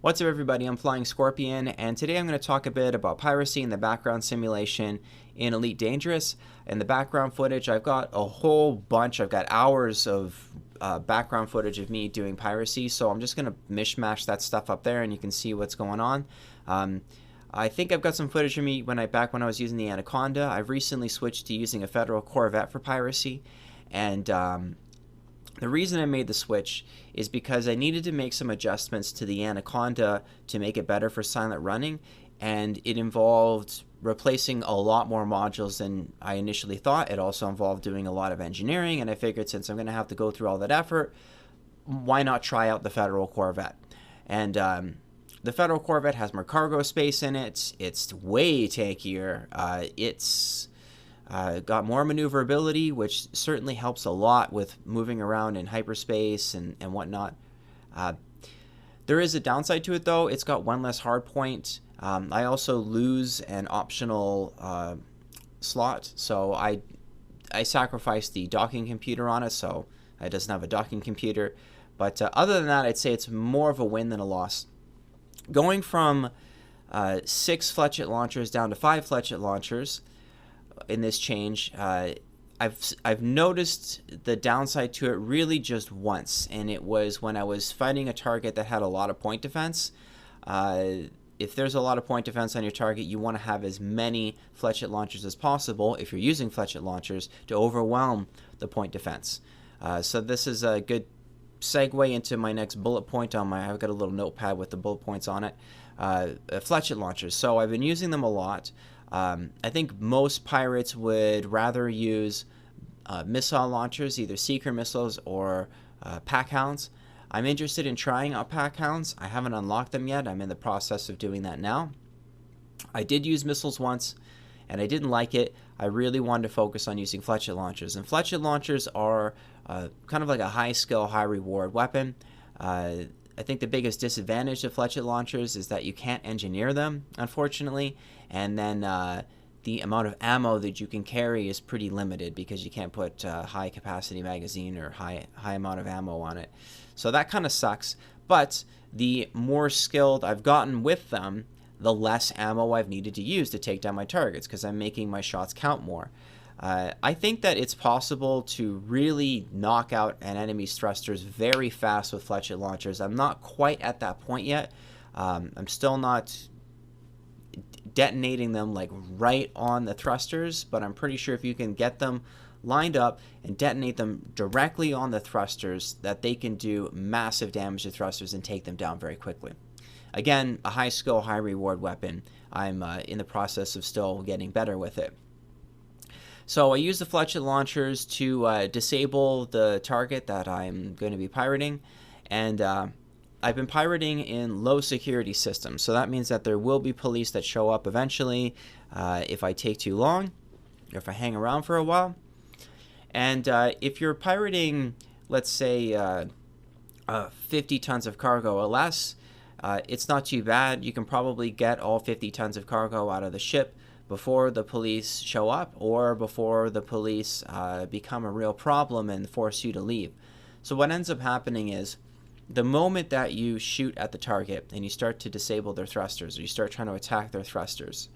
What's up everybody, I'm Flying Scorpion, and today I'm going to talk a bit about piracy and the background simulation in Elite Dangerous. In the background footage, I've got a whole bunch, I've got hours of background footage of me doing piracy, so I'm just going to mishmash that stuff up there and you can see what's going on. I think I've got some footage of me back when I was using the Anaconda. I've recently switched to using a federal Corvette for piracy, and the reason I made the switch is because I needed to make some adjustments to the Anaconda to make it better for silent running, and it involved replacing a lot more modules than I initially thought. It also involved doing a lot of engineering, and I figured since I'm going to have to go through all that effort, why not try out the federal Corvette? And the federal Corvette has more cargo space in it. It's way tankier. It's got more maneuverability, which certainly helps a lot with moving around in hyperspace and whatnot. There is a downside to it though. It's got one less hard point. I also lose an optional slot, so I sacrificed the docking computer on it, so it doesn't have a docking computer. But other than that, I'd say it's more of a win than a loss. Going from 6 Fletcher Launchers down to 5 Fletcher Launchers in this change, I've noticed the downside to it really just once, and it was when I was fighting a target that had a lot of point defense. If there's a lot of point defense on your target, you want to have as many Fletcher Launchers as possible, if you're using Fletcher Launchers, to overwhelm the point defense. So this is a good segue into my next bullet point on I've got a little notepad with the bullet points on it. Fletcher Launchers. So I've been using them a lot. I think most pirates would rather use missile launchers, either seeker missiles or pack hounds. I'm interested in trying out pack hounds. I haven't unlocked them yet. I'm in the process of doing that now. I did use missiles once and I didn't like it. I really wanted to focus on using Fletcher Launchers, and Fletcher Launchers are kind of like a high skill, high reward weapon. I think the biggest disadvantage of Fletcher Launchers is that you can't engineer them, unfortunately, and then the amount of ammo that you can carry is pretty limited because you can't put high capacity magazine or high amount of ammo on it. So that kind of sucks, but the more skilled I've gotten with them, the less ammo I've needed to use to take down my targets because I'm making my shots count more. I think that it's possible to really knock out an enemy's thrusters very fast with Fletcher Launchers. I'm not quite at that point yet. I'm still not detonating them like right on the thrusters, but I'm pretty sure if you can get them lined up and detonate them directly on the thrusters, that they can do massive damage to thrusters and take them down very quickly. Again, a high skill, high reward weapon. I'm in the process of still getting better with it. So I use the Fletcher Launchers to disable the target that I'm going to be pirating, and I've been pirating in low security systems, so that means that there will be police that show up eventually if I take too long or if I hang around for a while. And if you're pirating, let's say 50 tons of cargo or less, it's not too bad. You can probably get all 50 tons of cargo out of the ship before the police show up or before the police become a real problem and force you to leave. So what ends up happening is the moment that you shoot at the target and you start to disable their thrusters, or you start trying to attack their thrusters,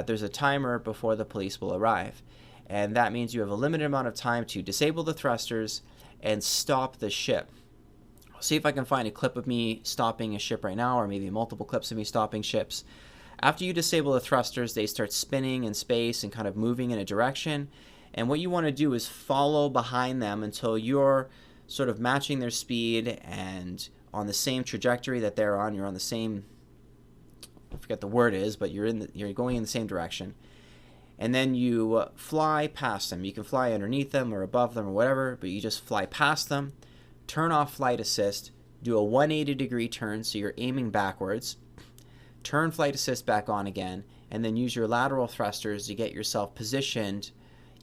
there's a timer before the police will arrive. And that means you have a limited amount of time to disable the thrusters and stop the ship. I'll see if I can find a clip of me stopping a ship right now, or maybe multiple clips of me stopping ships. After you disable the thrusters, they start spinning in space and kind of moving in a direction. And what you want to do is follow behind them until you're sort of matching their speed and on the same trajectory that they're on. You're on the same, I forget the word is, but you're going in the same direction. And then you fly past them. You can fly underneath them or above them or whatever, but you just fly past them, turn off flight assist, do a 180-degree turn so you're aiming backwards, turn flight assist back on again, and then use your lateral thrusters to get yourself positioned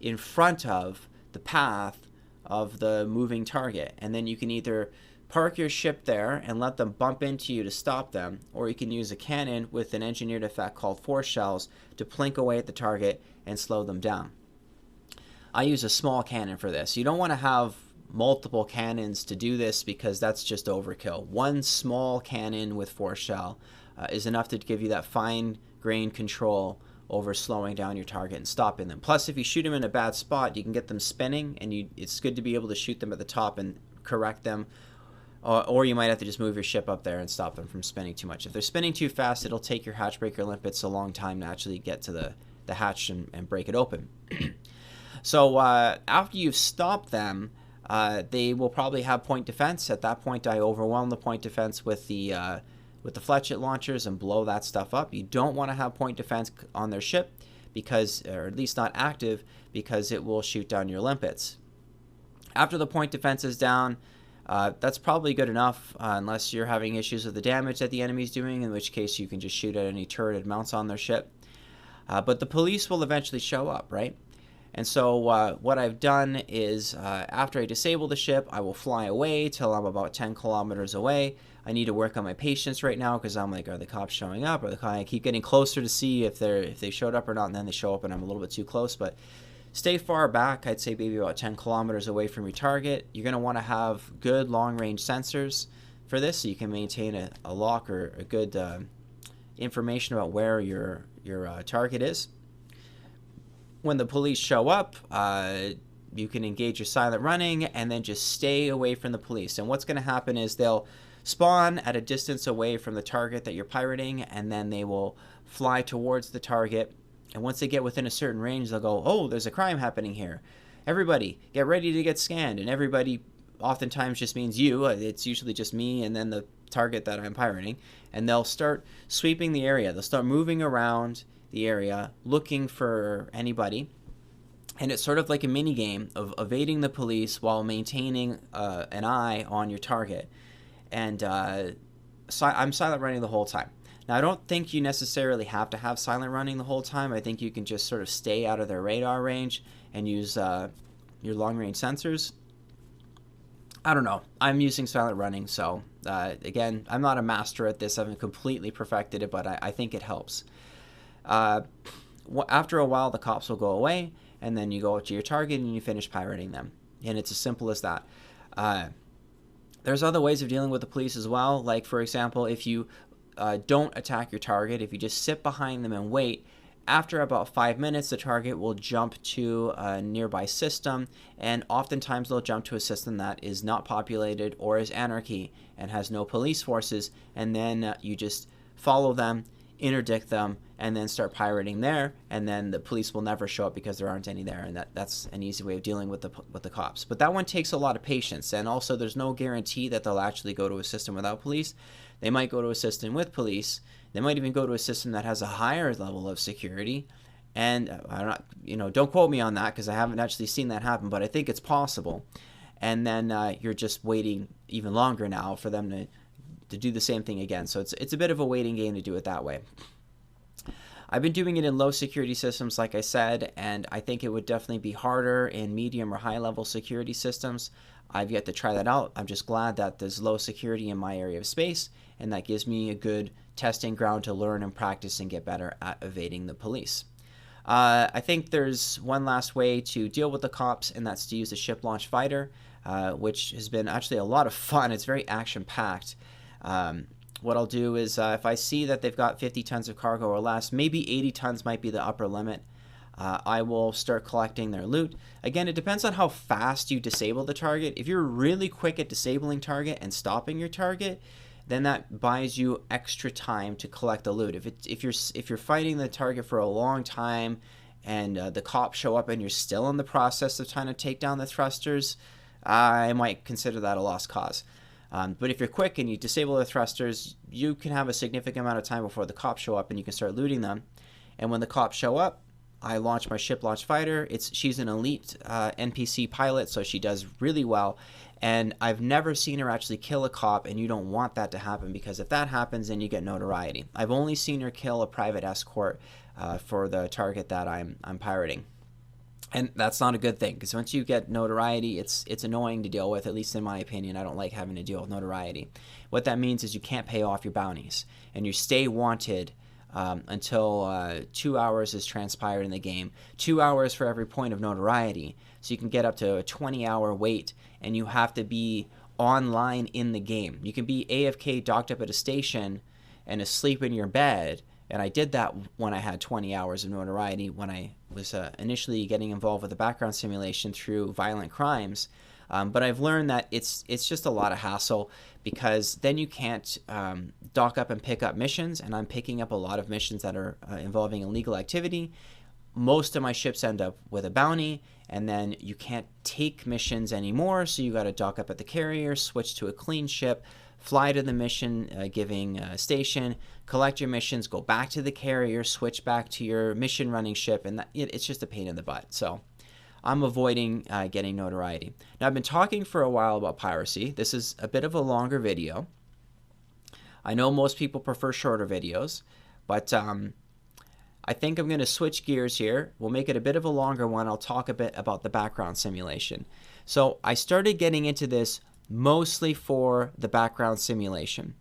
in front of the path of the moving target. And then you can either park your ship there and let them bump into you to stop them, or you can use a cannon with an engineered effect called force shells to plink away at the target and slow them down. I use a small cannon for this. You don't want to have multiple cannons to do this because that's just overkill. One small cannon with 4 shell is enough to give you that fine-grained control over slowing down your target and stopping them. Plus, if you shoot them in a bad spot, you can get them spinning, and it's good to be able to shoot them at the top and correct them. Or you might have to just move your ship up there and stop them from spinning too much. If they're spinning too fast, it'll take your hatchbreaker limpets a long time to actually get to the hatch and break it open. So after you've stopped them, they will probably have point defense. At that point, I overwhelm the point defense with the Fletcher Launchers and blow that stuff up. You don't want to have point defense on their ship, because, or at least not active, because it will shoot down your limpets. After the point defense is down, that's probably good enough, unless you're having issues with the damage that the enemy's doing, in which case you can just shoot at any turreted mounts on their ship. But the police will eventually show up, right? And so what I've done is, after I disable the ship, I will fly away till I'm about 10 kilometers away. I need to work on my patience right now, because I'm like, are the cops showing up? I keep getting closer to see if they showed up or not, and then they show up and I'm a little bit too close. But stay far back. I'd say maybe about 10 kilometers away from your target. You're going to want to have good long-range sensors for this, so you can maintain a lock or a good information about where your target is. When the police show up, you can engage your silent running and then just stay away from the police. And what's going to happen is they'll spawn at a distance away from the target that you're pirating, and then they will fly towards the target. And once they get within a certain range, they'll go, oh, there's a crime happening here. Everybody, get ready to get scanned. And everybody oftentimes just means you. It's usually just me and then the target that I'm pirating. And they'll start sweeping the area. They'll start moving around the area, looking for anybody. And it's sort of like a mini game of evading the police while maintaining an eye on your target. And I'm silent running the whole time. Now, I don't think you necessarily have to have silent running the whole time. I think you can just sort of stay out of their radar range and use your long-range sensors. I don't know. I'm using silent running, so again, I'm not a master at this. I haven't completely perfected it, but I think it helps. After a while, the cops will go away, and then you go to your target and you finish pirating them. And it's as simple as that. There's other ways of dealing with the police as well. Like, for example, if you don't attack your target, if you just sit behind them and wait, after about 5 minutes, the target will jump to a nearby system, and oftentimes they'll jump to a system that is not populated or is anarchy and has no police forces, and then you just follow them, interdict them, and then start pirating there, and then the police will never show up because there aren't any there, and that's an easy way of dealing with the cops. But that one takes a lot of patience, and also there's no guarantee that they'll actually go to a system without police. They might go to a system with police. They might even go to a system that has a higher level of security, and don't quote me on that because I haven't actually seen that happen, but I think it's possible. And then you're just waiting even longer now for them to do the same thing again. So it's a bit of a waiting game to do it that way. I've been doing it in low security systems, like I said, and I think it would definitely be harder in medium or high level security systems. I've yet to try that out. I'm just glad that there's low security in my area of space, and that gives me a good testing ground to learn and practice and get better at evading the police. I think there's one last way to deal with the cops, and that's to use the ship launch fighter, which has been actually a lot of fun. It's very action-packed. What I'll do is if I see that they've got 50 tons of cargo or less, maybe 80 tons might be the upper limit, I will start collecting their loot. Again, it depends on how fast you disable the target. If you're really quick at disabling target and stopping your target, then that buys you extra time to collect the loot. If you're fighting the target for a long time and the cops show up and you're still in the process of trying to take down the thrusters, I might consider that a lost cause. But if you're quick and you disable the thrusters, you can have a significant amount of time before the cops show up and you can start looting them. And when the cops show up, I launch my ship launch fighter. She's an elite NPC pilot, so she does really well. And I've never seen her actually kill a cop, and you don't want that to happen, because if that happens, then you get notoriety. I've only seen her kill a private escort for the target that I'm pirating. And that's not a good thing, because once you get notoriety, it's annoying to deal with, at least in my opinion. I don't like having to deal with notoriety. What that means is you can't pay off your bounties, and you stay wanted until 2 hours is transpired in the game. 2 hours for every point of notoriety. So you can get up to a 20-hour wait, and you have to be online in the game. You can be AFK docked up at a station and asleep in your bed. And I did that when I had 20 hours of notoriety, when I was initially getting involved with the background simulation through violent crimes. But I've learned that it's just a lot of hassle, because then you can't dock up and pick up missions, and I'm picking up a lot of missions that are involving illegal activity. Most of my ships end up with a bounty, and then you can't take missions anymore, so you got to dock up at the carrier, switch to a clean ship, fly to the mission giving station, collect your missions, go back to the carrier, switch back to your mission running ship, and it's just a pain in the butt. So I'm avoiding getting notoriety. Now, I've been talking for a while about piracy. This is a bit of a longer video. I know most people prefer shorter videos, but I think I'm going to switch gears here. We'll make it a bit of a longer one. I'll talk a bit about the background simulation. So I started getting into this mostly for the background simulation,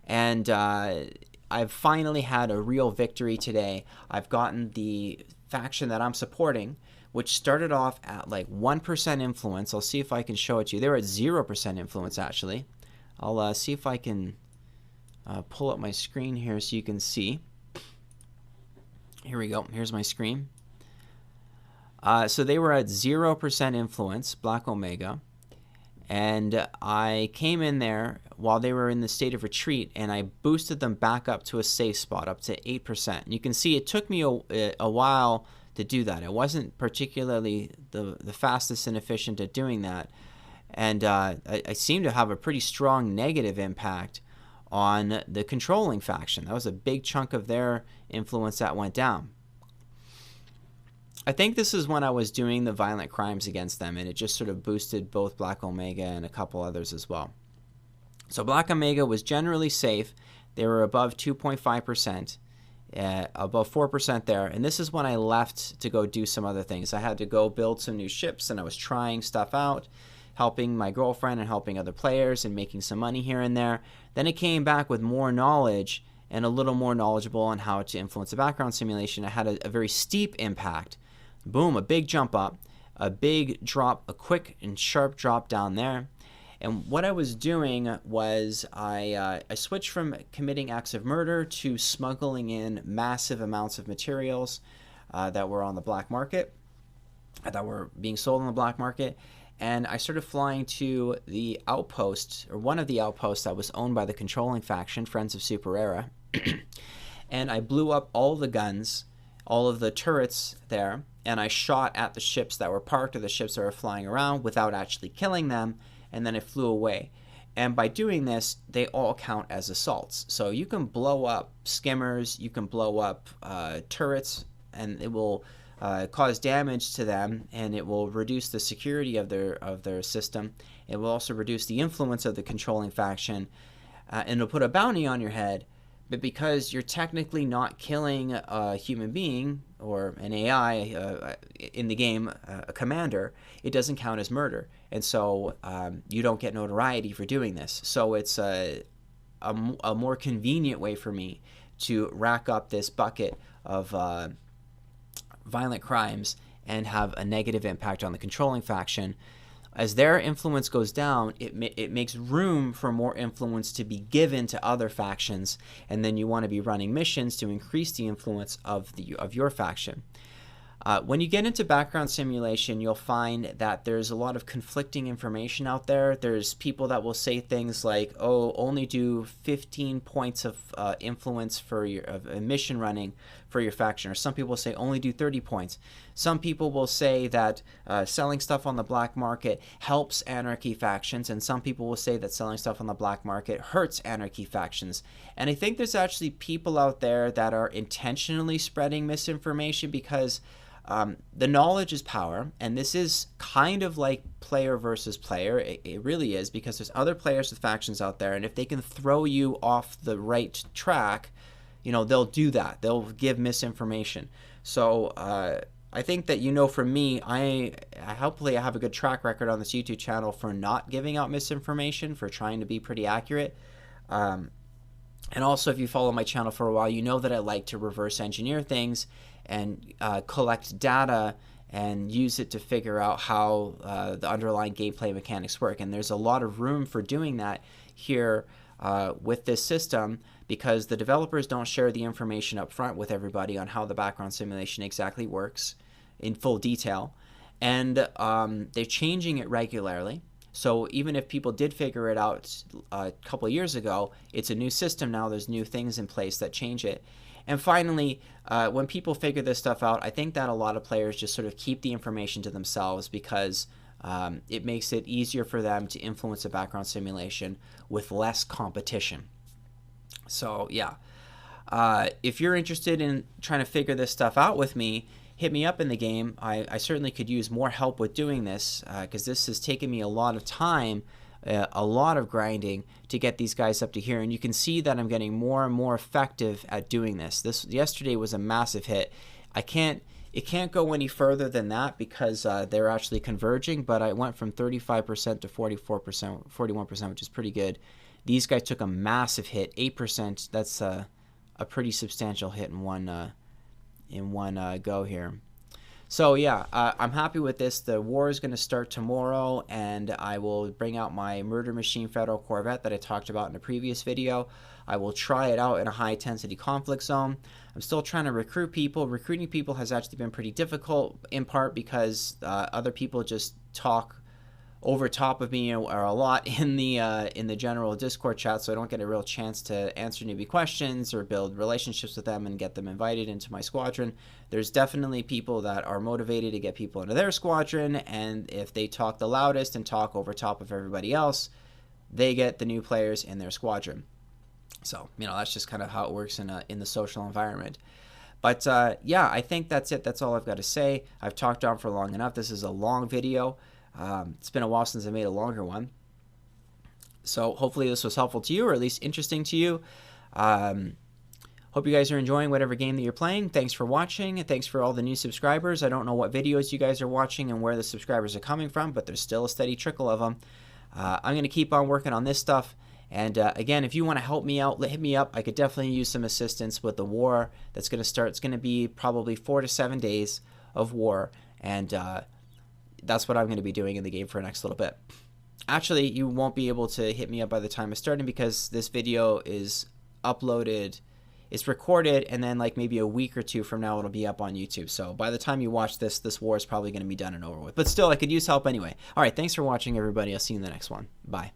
and I've finally had a real victory today. I've gotten the faction that I'm supporting, which started off at like 1% influence. I'll see if I can show it to you. They were at 0% influence, actually. I'll see if I can pull up my screen here so you can see. Here we go. Here's my screen. So they were at 0% influence, Black Omega. And I came in there while they were in the state of retreat, and I boosted them back up to a safe spot, up to 8%. And you can see it took me a while to do that. I wasn't particularly the fastest and efficient at doing that. And I seem to have a pretty strong negative impact on the controlling faction. That was a big chunk of their influence that went down. I think this is when I was doing the violent crimes against them, and it just sort of boosted both Black Omega and a couple others as well. So Black Omega was generally safe. They were above 2.5%, above 4% there. And this is when I left to go do some other things. I had to go build some new ships, and I was trying stuff out, helping my girlfriend and helping other players and making some money here and there. Then it came back with more knowledge and a little more knowledgeable on how to influence the background simulation. I had a very steep impact. Boom, a big jump up, a big drop, a quick and sharp drop down there. And what I was doing was I switched from committing acts of murder to smuggling in massive amounts of materials that were on the black market, that were being sold on the black market. And I started flying to the outpost, or one of the outposts that was owned by the controlling faction, Friends of Super Era. And I blew up all the guns, all of the turrets there, and I shot at the ships that were parked or the ships that were flying around without actually killing them, and then it flew away. And by doing this, they all count as assaults. So you can blow up skimmers, you can blow up turrets, and it will cause damage to them, and it will reduce the security of their system. It will also reduce the influence of the controlling faction, and it'll put a bounty on your head. But because you're technically not killing a human being or an AI in the game, a commander, it doesn't count as murder. And so you don't get notoriety for doing this. So it's a more convenient way for me to rack up this bucket of violent crimes and have a negative impact on the controlling faction. As their influence goes down, it makes room for more influence to be given to other factions, and then you want to be running missions to increase the influence of your faction. When you get into background simulation, you'll find that there's a lot of conflicting information out there. There's people that will say things like, oh, only do 15 points of influence for your mission running for your faction, or some people say only do 30 points. Some people will say that selling stuff on the black market helps anarchy factions, and some people will say that selling stuff on the black market hurts anarchy factions. And I think there's actually people out there that are intentionally spreading misinformation, because the knowledge is power, and this is kind of like player versus player. It really is, because there's other players with factions out there, and if they can throw you off the right track, you know, they'll do that. They'll give misinformation. So I think that, you know, for me, hopefully I have a good track record on this YouTube channel for not giving out misinformation, for trying to be pretty accurate. And also, if you follow my channel for a while, you know that I like to reverse engineer things and collect data and use it to figure out how the underlying gameplay mechanics work. And there's a lot of room for doing that here with this system, because the developers don't share the information up front with everybody on how the background simulation exactly works in full detail. And they're changing it regularly. So even if people did figure it out a couple of years ago, it's a new system now. There's new things in place that change it. And finally, when people figure this stuff out, I think that a lot of players just sort of keep the information to themselves, because it makes it easier for them to influence a background simulation with less competition. So yeah, if you're interested in trying to figure this stuff out with me, hit me up in the game. I certainly could use more help with doing this, because this has taken me a lot of time, a lot of grinding to get these guys up to here. And you can see that I'm getting more and more effective at doing this. Yesterday was a massive hit. It can't go any further than that, because they're actually converging, but I went from 35% to 44%, 41%, which is pretty good. These guys took a massive hit, 8%. That's a pretty substantial hit in one go here. So yeah, I'm happy with this. The war is going to start tomorrow, and I will bring out my Murder Machine Federal Corvette that I talked about in a previous video. I will try it out in a high-intensity conflict zone. I'm still trying to recruit people. Recruiting people has actually been pretty difficult, in part because other people just talk over top of me or a lot in the general Discord chat, so I don't get a real chance to answer newbie questions or build relationships with them and get them invited into my squadron. There's definitely people that are motivated to get people into their squadron, and if they talk the loudest and talk over top of everybody else, they get the new players in their squadron. So, that's just kind of how it works in the social environment. But yeah, I think that's it. That's all I've got to say. I've talked on for long enough. This is a long video. It's been a while since I made a longer one. So hopefully this was helpful to you, or at least interesting to you. Hope you guys are enjoying whatever game that you're playing. Thanks for watching, and thanks for all the new subscribers. I don't know what videos you guys are watching and where the subscribers are coming from, but there's still a steady trickle of them. I'm going to keep on working on this stuff. And again, if you want to help me out, hit me up. I could definitely use some assistance with the war that's going to start. It's going to be probably 4 to 7 days of war, and that's what I'm going to be doing in the game for the next little bit. Actually, you won't be able to hit me up by the time it's starting, because this video is uploaded, it's recorded, and then like maybe a week or two from now it'll be up on YouTube. So by the time you watch this war is probably going to be done and over with. But still, I could use help anyway. All right, thanks for watching, everybody. I'll see you in the next one. Bye.